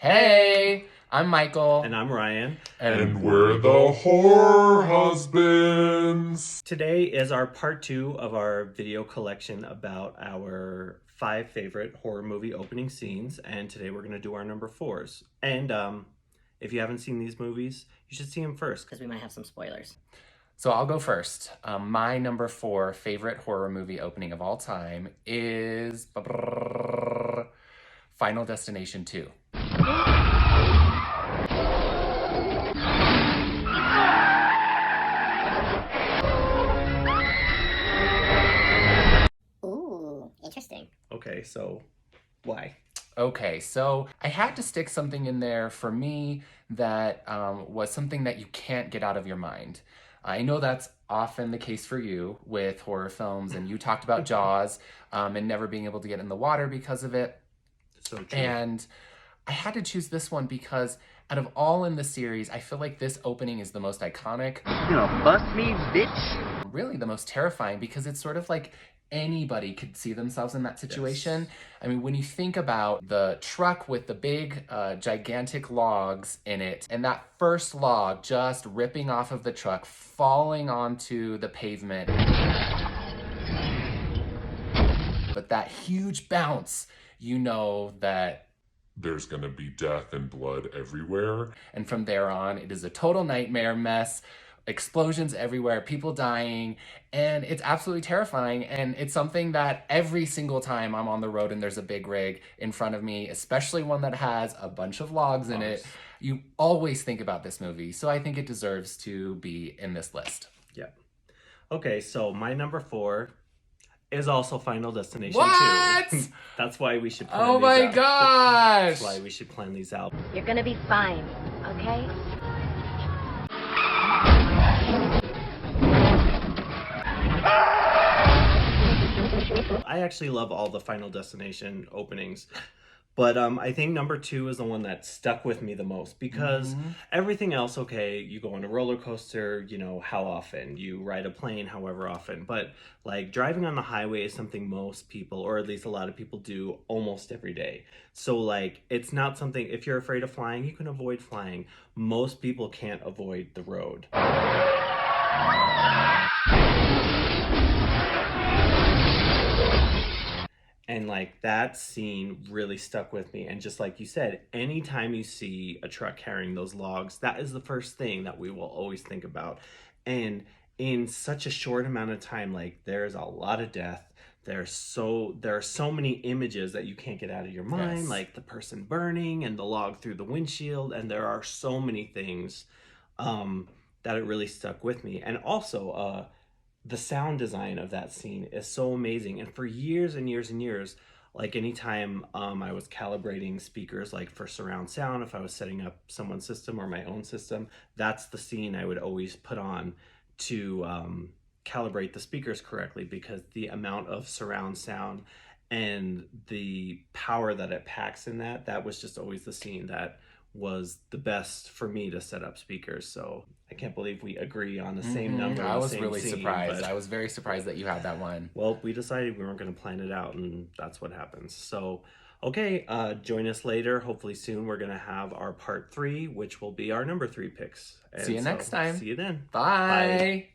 Hey, I'm Michael. And I'm Ryan. And we're the Horror Husbands. Today is our part 2 of our video collection about our 5 favorite horror movie opening scenes. And today we're going to do our number 4s. And if you haven't seen these movies, you should see them first. Because we might have some spoilers. So I'll go first. My number 4 favorite horror movie opening of all time is Final Destination 2. Ooh, interesting. Okay, so why? Okay, so I had to stick something in there for me that was something that you can't get out of your mind. I know that's often the case for you with horror films, and you talked about Jaws and never being able to get in the water because of it. So true. And I had to choose this one because out of all in the series, I feel like this opening is the most iconic. You know, bust me, bitch. Really the most terrifying because it's sort of like anybody could see themselves in that situation. Yes. I mean, when you think about the truck with the big, gigantic logs in it, and that first log just ripping off of the truck, falling onto the pavement. But that huge bounce, you know that there's gonna be death and blood everywhere. And from there on, it is a total nightmare mess. Explosions everywhere, people dying, and it's absolutely terrifying. And it's something that every single time I'm on the road and there's a big rig in front of me, especially one that has a bunch of logs in it, you always think about this movie. So I think it deserves to be in this list. Yeah. Okay, so my number 4 is also Final Destination 2. What? That's why we should plan Oh these my out. gosh! That's why we should plan these out. You're gonna be fine, okay? I actually love all the Final Destination openings, but I think number 2 is the one that stuck with me the most because everything else, okay, you go on a roller coaster, you know, how often, you ride a plane, however often, but like driving on the highway is something most people, or at least a lot of people, do almost every day. So like, it's not something, if you're afraid of flying, you can avoid flying. Most people can't avoid the road. And like that scene really stuck with me. And just like you said, anytime you see a truck carrying those logs, that is the first thing that we will always think about. And in such a short amount of time, like there's a lot of death. There are so many images that you can't get out of your mind, Yes. like the person burning and the log through the windshield. And there are so many things that it really stuck with me. And also, the sound design of that scene is so amazing. And for years and years and years, like anytime I was calibrating speakers, like for surround sound, if I was setting up someone's system or my own system, that's the scene I would always put on to calibrate the speakers correctly, because the amount of surround sound and the power that it packs in that was just always the scene that was the best for me to set up speakers. So I can't believe we agree on the same number. I the was same really scene, surprised. but- I was very surprised that you had that one. Well, we decided we weren't going to plan it out, and that's what happens. So, okay, join us later. Hopefully soon we're going to have our part 3, which will be our number 3 picks. And See you next time. See you then. Bye.